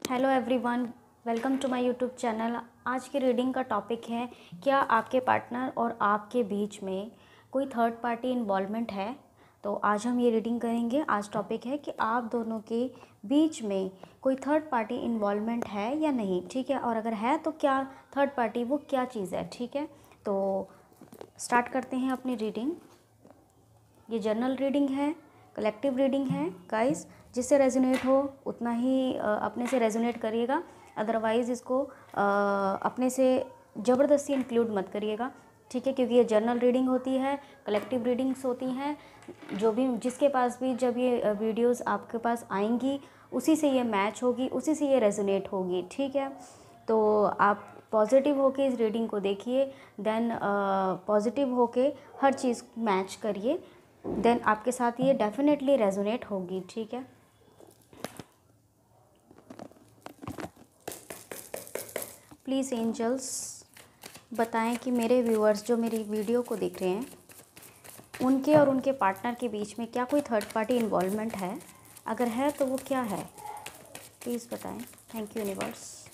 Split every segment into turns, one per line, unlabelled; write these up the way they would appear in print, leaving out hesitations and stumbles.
Hello everyone, welcome to my YouTube channel. आज की reading का टॉपिक है, क्या आपके पार्टनर और आपके बीच में कोई थर्ड पार्टी इन्वॉल्वमेंट है। तो आज हम ये रीडिंग करेंगे। आज टॉपिक है कि आप दोनों के बीच में कोई थर्ड पार्टी इन्वॉल्वमेंट है या नहीं, ठीक है। और अगर है तो क्या थर्ड पार्टी वो क्या चीज़ है, ठीक है। तो स्टार्ट करते हैं अपनी रीडिंग। ये जनरल रीडिंग है, कलेक्टिव रीडिंग है गाइस। जिससे रेजोनेट हो उतना ही अपने से रेजोनेट करिएगा, अदरवाइज़ इसको अपने से ज़बरदस्ती इंक्लूड मत करिएगा, ठीक है। क्योंकि ये जनरल रीडिंग होती है, कलेक्टिव रीडिंग्स होती हैं। जो भी जिसके पास भी जब ये वीडियोस आपके पास आएंगी उसी से ये मैच होगी, उसी से ये रेजोनेट होगी, ठीक है। तो आप पॉजिटिव होके इस रीडिंग को देखिए, देन पॉजिटिव होके हर चीज़ मैच करिए, देन आपके साथ ये डेफिनेटली रेजोनेट होगी, ठीक है। प्लीज़ एंजल्स बताएं कि मेरे व्यूअर्स जो मेरी वीडियो को देख रहे हैं उनके और उनके पार्टनर के बीच में क्या कोई थर्ड पार्टी इन्वॉल्वमेंट है। अगर है तो वो क्या है, प्लीज़ बताएं। Thank you universe.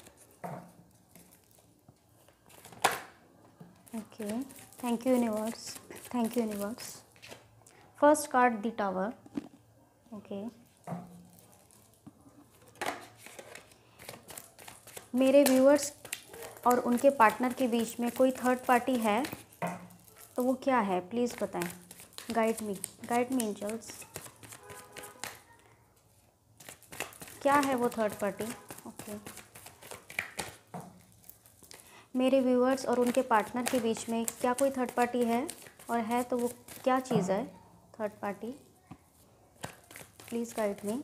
Okay, thank you universe, thank you universe. First card the tower. Okay, मेरे व्यूअर्स और उनके पार्टनर के बीच में कोई थर्ड पार्टी है तो वो क्या है, प्लीज़ बताएं। गाइड मी एंजल्स, क्या है वो थर्ड पार्टी। ओके, मेरे व्यूअर्स और उनके पार्टनर के बीच में क्या कोई थर्ड पार्टी है, और है तो वो क्या चीज़ है third party, please guide me.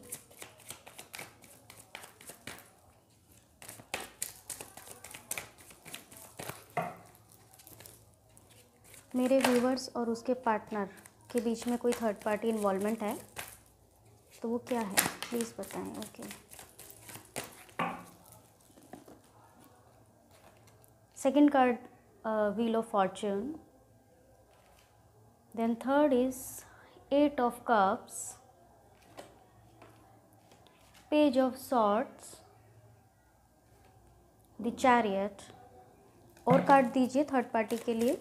मेरे व्यूअर्स और उसके पार्टनर के बीच में कोई थर्ड पार्टी इन्वॉल्वमेंट है तो वो क्या है, प्लीज़ बताएं। Okay, second card wheel of fortune, then third is eight of cups, page of swords, the chariot. और कार्ड दीजिए थर्ड पार्टी के लिए।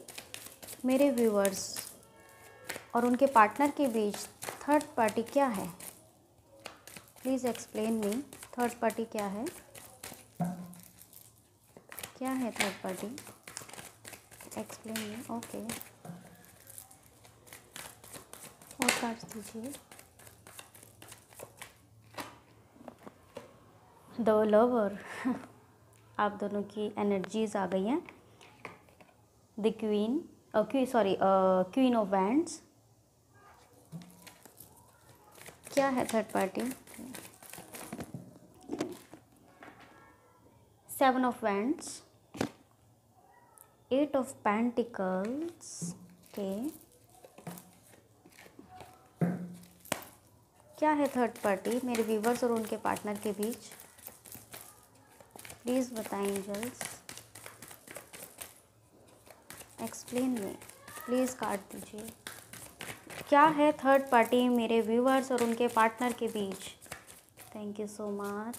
मेरे व्यूअर्स और उनके पार्टनर के बीच थर्ड पार्टी क्या है, please explain me. Third party क्या है, क्या है third party, explain me. Okay, और कार्ड्स दीजिए। द लवर आप दोनों की एनर्जीज आ गई हैं। The queen, queen of wands, क्या है third party. Seven of wands, eight of pentacles के, क्या है थर्ड पार्टी मेरे व्यूवर्स और उनके पार्टनर के बीच, प्लीज़ बताएं angels, explain me, please card दीजिए। क्या है थर्ड पार्टी मेरे व्यूवर्स और उनके पार्टनर के बीच। Thank you so much.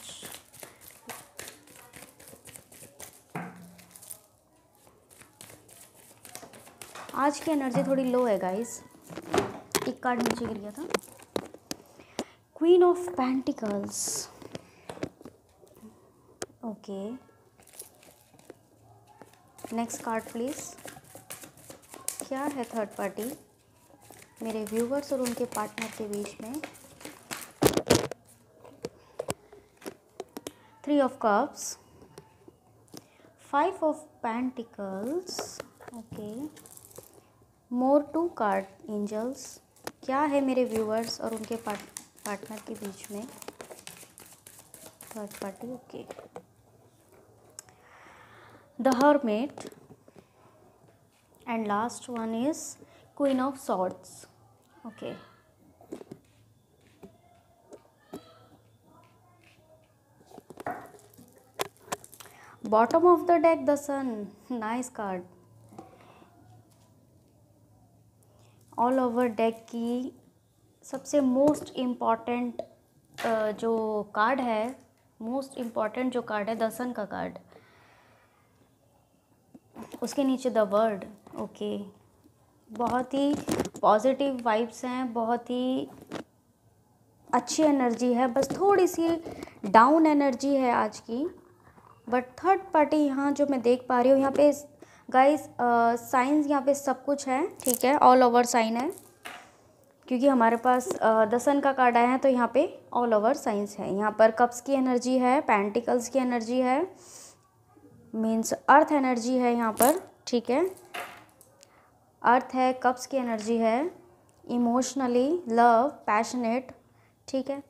आज की एनर्जी थोड़ी लो है गाइस, एक कार्ड नीचे गिर गया था। Queen of pentacles, okay, next card please. क्या है थर्ड पार्टी मेरे व्यूवर्स और उनके पार्टनर के बीच में। Three of cups, five of pentacles, okay, more two card angels. क्या है मेरे व्यूवर्स और उनके पार्टनर के बीच में third party. Okay, the hermit, and last one is queen of swords. Okay, bottom of the deck the sun, nice card. All over deck की सबसे मोस्ट इम्पॉर्टेंट जो कार्ड है मोस्ट इम्पॉर्टेंट जो कार्ड है the sun का card, उसके नीचे the world. Okay, बहुत ही पॉजिटिव वाइब्स हैं, बहुत ही अच्छी एनर्जी है, बस थोड़ी सी डाउन एनर्जी है आज की। बट थर्ड पार्टी यहाँ जो मैं देख पा रही हूँ, यहाँ पे गाइस साइंस यहाँ पे सब कुछ है, ठीक है, ऑल ओवर साइन है, क्योंकि हमारे पास द सन का कार्ड आया है तो यहाँ पे ऑल ओवर साइंस है। यहाँ पर कप्स की एनर्जी है, पेंटिकल्स की एनर्जी है, मीन्स अर्थ एनर्जी है यहाँ पर, ठीक है, अर्थ है, कप्स की एनर्जी है, इमोशनली लव, पैशनेट, ठीक है।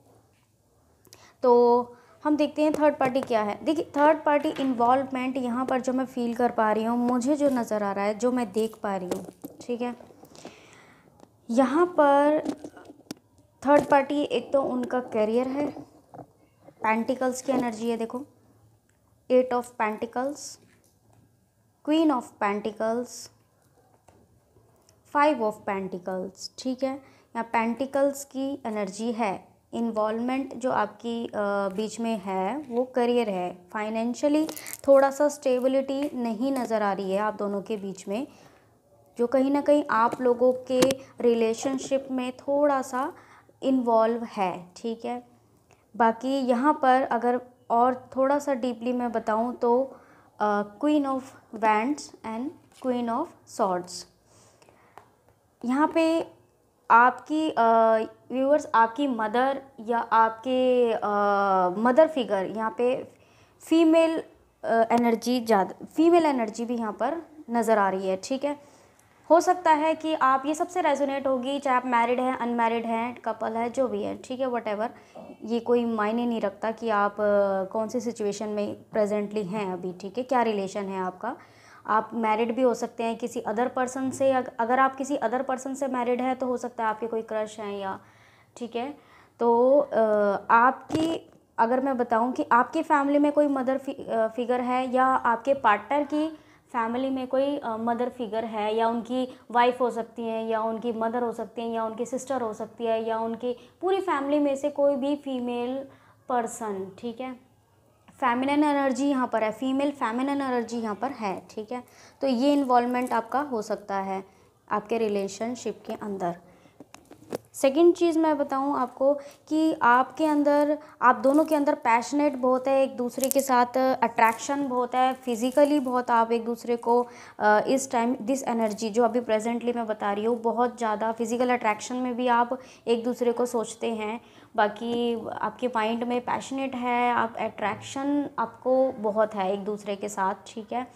तो हम देखते हैं थर्ड पार्टी क्या है। देखिए थर्ड पार्टी इन्वॉल्वमेंट यहाँ पर जो मैं फील कर पा रही हूँ, मुझे जो नज़र आ रहा है, जो मैं देख पा रही हूँ, ठीक है, यहाँ पर थर्ड पार्टी एक तो उनका करियर है, पेंटिकल्स की एनर्जी है, देखो 8 of pentacles, queen of pentacles, 5 of pentacles, ठीक है। यहाँ पेंटिकल्स की एनर्जी है, इन्वॉल्वमेंट जो आपकी बीच में है वो करियर है, फाइनेंशियली थोड़ा सा स्टेबिलिटी नहीं नज़र आ रही है आप दोनों के बीच में, जो कहीं ना कहीं आप लोगों के रिलेशनशिप में थोड़ा सा इन्वॉल्व है, ठीक है। बाकी यहाँ पर अगर और थोड़ा सा डीपली मैं बताऊँ तो queen of wands and queen of swords, यहाँ पे आपकी व्यूअर्स, आपकी मदर या आपके मदर फिगर, यहाँ पे फीमेल एनर्जी ज़्यादा, फीमेल एनर्जी भी यहाँ पर नज़र आ रही है, ठीक है। हो सकता है कि आप ये सबसे रेजोनेट होगी, चाहे आप मैरिड हैं, अनमैरिड हैं, कपल है, जो भी है, ठीक है, व्हाटएवर, ये कोई मायने नहीं रखता कि आप कौन सी सिचुएशन में प्रेजेंटली हैं अभी, ठीक है, क्या रिलेशन है आपका। आप मैरिड भी हो सकते हैं किसी अदर पर्सन से, अगर आप किसी अदर पर्सन से मैरिड है तो हो सकता है आपके कोई क्रश हैं या, ठीक है। तो आपकी, अगर मैं बताऊं कि आपकी फैमिली में कोई मदर फिगर है या आपके पार्टनर की फैमिली में कोई मदर फिगर है, या उनकी वाइफ हो सकती हैं, या उनकी मदर हो सकती हैं, या उनकी सिस्टर हो सकती है, या उनकी पूरी फैमिली में से कोई भी फीमेल पर्सन, ठीक है, फेमिनिन एनर्जी यहाँ पर है, फीमेल फेमिनिन एनर्जी यहाँ पर है, ठीक है। तो ये इन्वॉल्वमेंट आपका हो सकता है आपके रिलेशनशिप के अंदर। सेकंड चीज़ मैं बताऊँ आपको कि आपके अंदर, आप दोनों के अंदर पैशनेट बहुत है, एक दूसरे के साथ अट्रैक्शन बहुत है, फिज़िकली बहुत आप एक दूसरे को इस टाइम, दिस एनर्जी जो अभी प्रेजेंटली मैं बता रही हूँ, बहुत ज़्यादा फिज़िकल अट्रैक्शन में भी आप एक दूसरे को सोचते हैं। बाकी आपके माइंड में पैशनेट है, आप अट्रैक्शन आपको बहुत है एक दूसरे के साथ, ठीक है।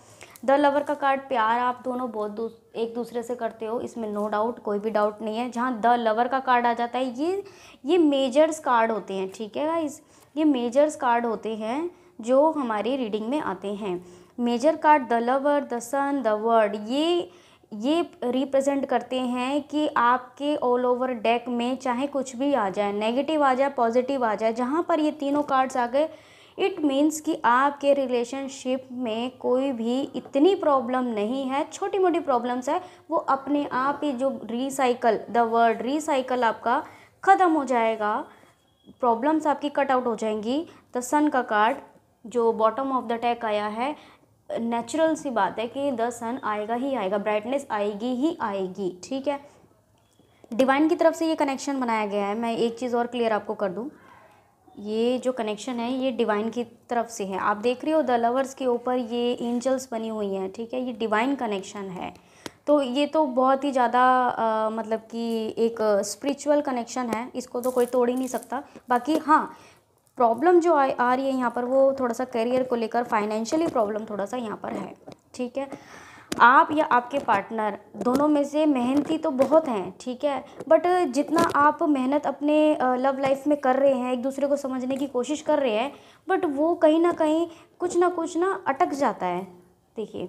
द लवर का कार्ड, प्यार आप दोनों बहुत एक दूसरे से करते हो, इसमें नो डाउट, कोई भी डाउट नहीं है। जहाँ द लवर का कार्ड आ जाता है, ये मेजर्स कार्ड होते हैं, ठीक है गाइस, ये मेजर्स कार्ड होते हैं जो हमारी रीडिंग में आते हैं। Major card the lover, the sun, the world, ये रिप्रेजेंट करते हैं कि आपके ऑल ओवर डेक में चाहे कुछ भी आ जाए, नेगेटिव आ जाए, पॉजिटिव आ जाए, जहाँ पर ये तीनों कार्ड्स आ गए, इट मीन्स कि आपके रिलेशनशिप में कोई भी इतनी प्रॉब्लम नहीं है, छोटी मोटी प्रॉब्लम्स है, वो अपने आप ही जो रिसाइकल, द वर्ड रिसाइकल आपका ख़त्म हो जाएगा, प्रॉब्लम्स आपकी कट आउट हो जाएंगी। द सन का कार्ड जो बॉटम ऑफ द डेक आया है, नेचुरल सी बात है कि द सन आएगा ही आएगा, ब्राइटनेस आएगी ही आएगी, ठीक है। डिवाइन की तरफ से ये कनेक्शन बनाया गया है। मैं एक चीज़ और क्लियर आपको कर दूं, ये जो कनेक्शन है ये डिवाइन की तरफ से है। आप देख रहे हो द लवर्स के ऊपर ये एंजल्स बनी हुई हैं, ठीक है, ये डिवाइन कनेक्शन है। तो ये तो बहुत ही ज़्यादा मतलब कि एक स्पिरिचुअल कनेक्शन है, इसको तो कोई तोड़ ही नहीं सकता। बाकी हाँ, प्रॉब्लम जो आ रही है यहाँ पर वो थोड़ा सा करियर को लेकर, फाइनेंशियली प्रॉब्लम थोड़ा सा यहाँ पर है, ठीक है। आप या आपके पार्टनर दोनों में से मेहनती तो बहुत हैं, ठीक है, बट जितना आप मेहनत अपने लव लाइफ में कर रहे हैं, एक दूसरे को समझने की कोशिश कर रहे हैं, बट वो कहीं ना कहीं कुछ ना अटक जाता है। देखिए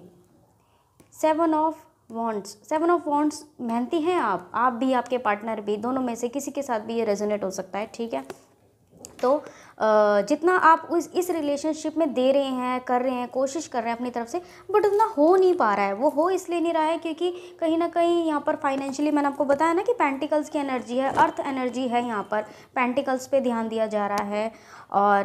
7 ऑफ वॉन्ड्स, 7 ऑफ वॉन्ड्स, मेहनती हैं आप भी, आपके पार्टनर भी, दोनों में से किसी के साथ भी ये रेजोनेट हो सकता है, ठीक है। तो जितना आप इस रिलेशनशिप में दे रहे हैं, कर रहे हैं, कोशिश कर रहे हैं अपनी तरफ से, बट उतना हो नहीं पा रहा है। वो हो इसलिए नहीं रहा है क्योंकि कहीं ना कहीं यहाँ पर फाइनेंशियली, मैंने आपको बताया ना कि पेंटिकल्स की एनर्जी है, अर्थ एनर्जी है, यहाँ पर पेंटिकल्स पे ध्यान दिया जा रहा है। और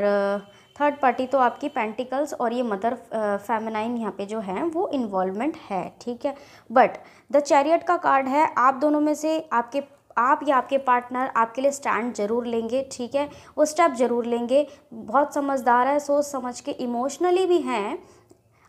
थर्ड पार्टी तो आपकी पेंटिकल्स और ये मदर फेमिनाइन यहाँ पे जो है वो इन्वॉल्वमेंट है, ठीक है। बट द चैरियट का कार्ड है, आप दोनों में से आप या आपके पार्टनर आपके लिए स्टैंड जरूर लेंगे, ठीक है, वो स्टेप जरूर लेंगे। बहुत समझदार है, सोच समझ के, इमोशनली भी हैं,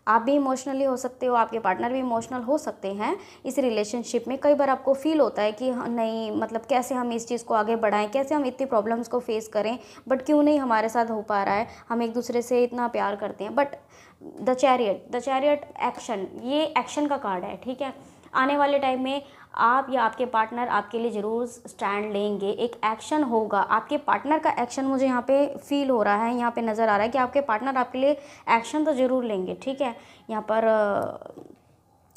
आप भी इमोशनली हो सकते हो, आपके पार्टनर भी इमोशनल हो सकते हैं इस रिलेशनशिप में। कई बार आपको फील होता है कि नहीं, मतलब कैसे हम इस चीज़ को आगे बढ़ाएं, कैसे हम इतनी प्रॉब्लम्स को फेस करें, बट क्यों नहीं हमारे साथ हो पा रहा है, हम एक दूसरे से इतना प्यार करते हैं। बट द चैरियट एक्शन, ये एक्शन का कार्ड है, ठीक है। आने वाले टाइम में आप या आपके पार्टनर आपके लिए ज़रूर स्टैंड लेंगे, एक एक्शन होगा। आपके पार्टनर का एक्शन मुझे यहाँ पे फील हो रहा है, यहाँ पे नज़र आ रहा है कि आपके पार्टनर आपके लिए एक्शन तो ज़रूर लेंगे, ठीक है। यहाँ पर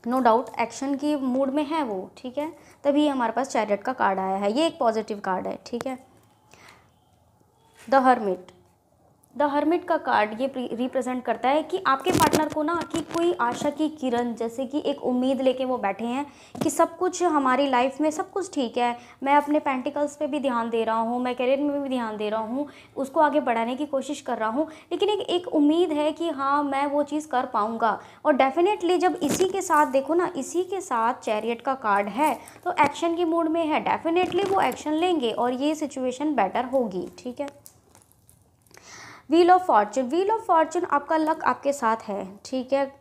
नो डाउट एक्शन की मूड में है वो, ठीक है, तभी हमारे पास चैरियट का कार्ड आया है। ये एक पॉजिटिव कार्ड है, ठीक है। द हर्मिट का कार्ड ये रिप्रेजेंट करता है कि आपके पार्टनर को ना कि कोई आशा की किरण, जैसे कि एक उम्मीद लेके वो बैठे हैं कि सब कुछ हमारी लाइफ में सब कुछ ठीक है, मैं अपने पेंटिकल्स पे भी ध्यान दे रहा हूँ, मैं करियर में भी ध्यान दे रहा हूँ, उसको आगे बढ़ाने की कोशिश कर रहा हूँ, लेकिन एक उम्मीद है कि हाँ मैं वो चीज़ कर पाऊँगा। और डेफिनेटली जब इसी के साथ देखो ना, इसी के साथ चैरियट का कार्ड है तो एक्शन के मूड में है, डेफिनेटली वो एक्शन लेंगे और ये सिचुएशन बेटर होगी, ठीक है। व्हील ऑफ फॉर्चून आपका लक आपके साथ है, ठीक है।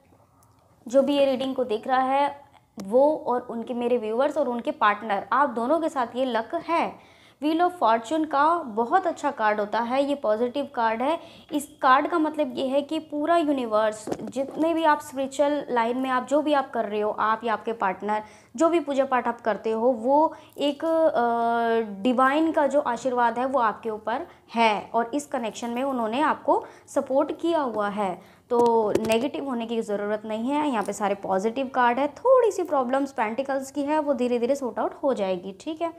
जो भी ये रीडिंग को देख रहा है वो और उनके, मेरे व्यूअर्स और उनके पार्टनर, आप दोनों के साथ ये लक है। व्हील ऑफ फॉर्चून का बहुत अच्छा कार्ड होता है, ये पॉजिटिव कार्ड है। इस कार्ड का मतलब ये है कि पूरा यूनिवर्स, जितने भी आप स्पिरिचुअल लाइन में आप जो भी आप कर रहे हो, आप या आपके पार्टनर जो भी पूजा पाठ आप करते हो, वो एक डिवाइन का जो आशीर्वाद है वो आपके ऊपर है और इस कनेक्शन में उन्होंने आपको सपोर्ट किया हुआ है। तो नेगेटिव होने की ज़रूरत नहीं है, यहाँ पे सारे पॉजिटिव कार्ड है। थोड़ी सी प्रॉब्लम्स पेंटिकल्स की है, वो धीरे धीरे सॉर्ट आउट हो जाएगी, ठीक है।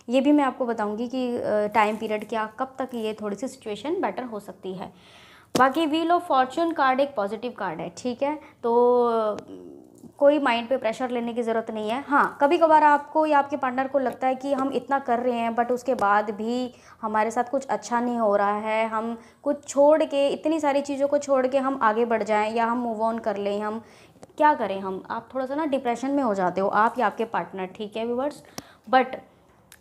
ये भी मैं आपको बताऊंगी कि टाइम पीरियड क्या, कब तक ये थोड़ी सी सिचुएशन बेटर हो सकती है। बाकी व्हील ऑफ फॉर्चून कार्ड एक पॉजिटिव कार्ड है, ठीक है। तो कोई माइंड पे प्रेशर लेने की ज़रूरत नहीं है। हाँ, कभी कभार आपको या आपके पार्टनर को लगता है कि हम इतना कर रहे हैं बट उसके बाद भी हमारे साथ कुछ अच्छा नहीं हो रहा है, हम कुछ छोड़ के, इतनी सारी चीज़ों को छोड़ के हम आगे बढ़ जाएं या हम मूव ऑन कर लें, हम क्या करें, हम आप थोड़ा सा ना डिप्रेशन में हो जाते हो, आप या आपके पार्टनर, ठीक है व्यूअर्स। बट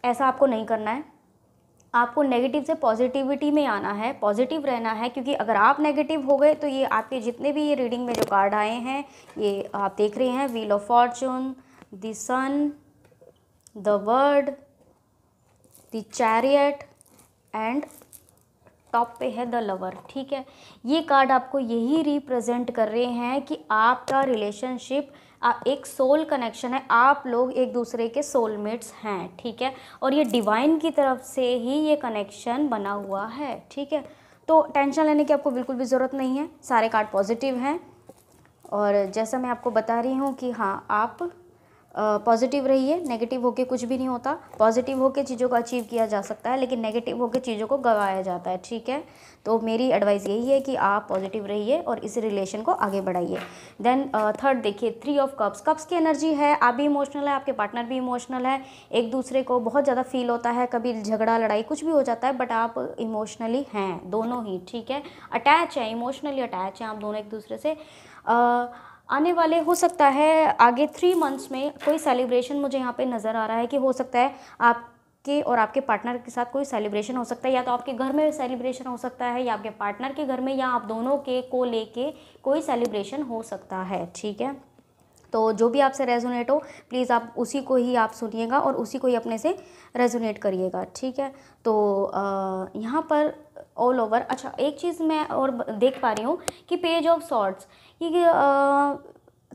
ऐसा आपको नहीं करना है, आपको नेगेटिव से पॉजिटिविटी में आना है, पॉजिटिव रहना है, क्योंकि अगर आप नेगेटिव हो गए तो ये आपके जितने भी ये रीडिंग में जो कार्ड आए हैं, ये आप देख रहे हैं, wheel of fortune, the sun, the word, the chariot and top पे है द लवर, ठीक है। ये कार्ड आपको यही रिप्रेजेंट कर रहे हैं कि आपका रिलेशनशिप एक सोल कनेक्शन है, आप लोग एक दूसरे के सोलमेट्स हैं, ठीक है। और ये डिवाइन की तरफ से ही ये कनेक्शन बना हुआ है, ठीक है। तो टेंशन लेने की आपको बिल्कुल भी ज़रूरत नहीं है, सारे कार्ड पॉजिटिव हैं। और जैसा मैं आपको बता रही हूँ कि हाँ, आप पॉजिटिव रहिए, नेगेटिव होके कुछ भी नहीं होता। पॉजिटिव होके चीज़ों को अचीव किया जा सकता है, लेकिन नेगेटिव होके चीज़ों को गंवाया जाता है, ठीक है। तो मेरी एडवाइस यही है कि आप पॉजिटिव रहिए और इस रिलेशन को आगे बढ़ाइए। देन थर्ड देखिए, 3 ऑफ कप्स की एनर्जी है, आप भी इमोशनल है, आपके पार्टनर भी इमोशनल है, एक दूसरे को बहुत ज़्यादा फील होता है, कभी झगड़ा लड़ाई कुछ भी हो जाता है, बट आप इमोशनली हैं दोनों ही, ठीक है, अटैच हैं, इमोशनली अटैच हैं आप दोनों एक दूसरे से। आने वाले हो सकता है आगे 3 मंथ्स में कोई सेलिब्रेशन मुझे यहाँ पे नज़र आ रहा है कि हो सकता है आपके और आपके पार्टनर के साथ कोई सेलिब्रेशन हो सकता है, या तो आपके घर में सेलिब्रेशन हो सकता है या आपके पार्टनर के घर में, या आप दोनों के को लेके कोई सेलिब्रेशन हो सकता है, ठीक है। तो जो भी आपसे रेजोनेट हो प्लीज़ आप उसी को ही आप सुनिएगा और उसी को ही अपने से रेजोनेट करिएगा, ठीक है। तो यहाँ पर ऑल ओवर, अच्छा एक चीज़ मैं और देख पा रही हूँ कि पेज ऑफ सॉर्ड्स, ये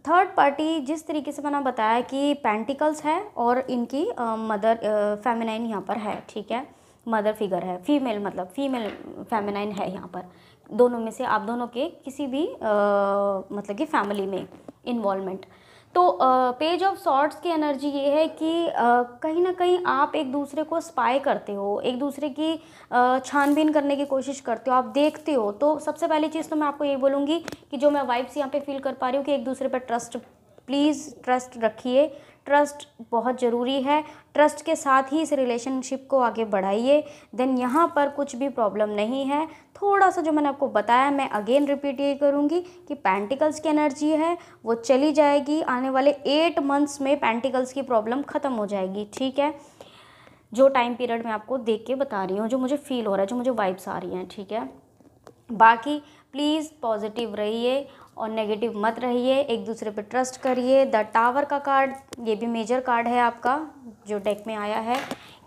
थर्ड पार्टी जिस तरीके से मैंने बताया कि पेंटिकल्स है और इनकी मदर फेमिनाइन यहाँ पर है, ठीक है, मदर फिगर है, फीमेल मतलब फीमेल फेमिनाइन है यहाँ पर, दोनों में से आप दोनों के किसी भी मतलब कि फैमिली में इन्वॉल्वमेंट। तो पेज ऑफ सॉर्ड्स की एनर्जी ये है कि कहीं ना कहीं आप एक दूसरे को स्पाई करते हो, एक दूसरे की छानबीन करने की कोशिश करते हो, आप देखते हो। तो सबसे पहली चीज़ तो मैं आपको ये बोलूँगी कि जो मैं वाइब्स यहाँ पे फील कर पा रही हूँ कि एक दूसरे पर ट्रस्ट, प्लीज़ ट्रस्ट रखिए, ट्रस्ट बहुत ज़रूरी है, ट्रस्ट के साथ ही इस रिलेशनशिप को आगे बढ़ाइए। देन यहाँ पर कुछ भी प्रॉब्लम नहीं है, थोड़ा सा जो मैंने आपको बताया, मैं अगेन रिपीट ये करूँगी कि पेंटिकल्स की एनर्जी है वो चली जाएगी, आने वाले 8 मंथ्स में पेंटिकल्स की प्रॉब्लम ख़त्म हो जाएगी, ठीक है। जो टाइम पीरियड मैं आपको देख के बता रही हूँ, जो मुझे फील हो रहा है, जो मुझे वाइब्स आ रही हैं, ठीक है। बाकी प्लीज़ पॉजिटिव रहिए और नेगेटिव मत रहिए, एक दूसरे पे ट्रस्ट करिए। द टावर का कार्ड, ये भी मेजर कार्ड है आपका जो डेक में आया है।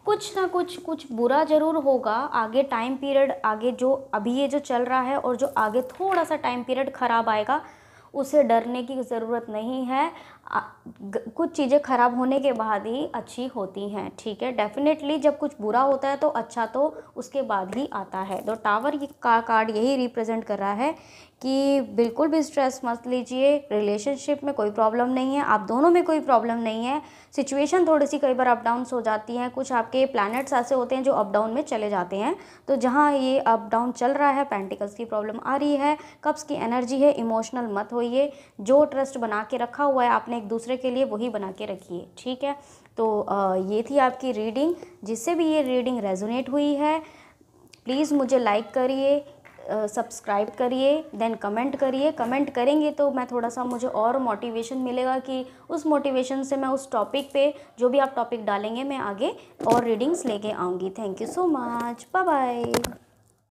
कुछ ना कुछ बुरा ज़रूर होगा आगे, टाइम पीरियड आगे जो अभी ये जो चल रहा है और जो आगे थोड़ा सा टाइम पीरियड ख़राब आएगा, उसे डरने की ज़रूरत नहीं है। कुछ चीज़ें ख़राब होने के बाद ही अच्छी होती हैं, ठीक है। डेफिनेटली जब कुछ बुरा होता है तो अच्छा तो उसके बाद ही आता है। तो टावर का कार्ड यही रिप्रेजेंट कर रहा है कि बिल्कुल भी स्ट्रेस मत लीजिए, रिलेशनशिप में कोई प्रॉब्लम नहीं है, आप दोनों में कोई प्रॉब्लम नहीं है। सिचुएशन थोड़ी सी कई बार अप डाउन्स हो जाती हैं, कुछ आपके प्लैनेट्स ऐसे होते हैं जो अप डाउन में चले जाते हैं, तो जहाँ ये अप डाउन चल रहा है, पेंटिकल्स की प्रॉब्लम आ रही है, कप्स की एनर्जी है, इमोशनल मत होइए। जो ट्रस्ट बना के रखा हुआ है आपने एक दूसरे के लिए, वही बना के रखिए, ठीक है। तो ये थी आपकी रीडिंग। जिससे भी ये रीडिंग रेजोनेट हुई है, प्लीज़ मुझे लाइक करिए, सब्सक्राइब करिए, देन कमेंट करिए। कमेंट करेंगे तो मैं थोड़ा सा, मुझे और मोटिवेशन मिलेगा कि उस मोटिवेशन से मैं उस टॉपिक पे, जो भी आप टॉपिक डालेंगे, मैं आगे और रीडिंग्स लेके आऊँगी। Thank you so much, bye bye.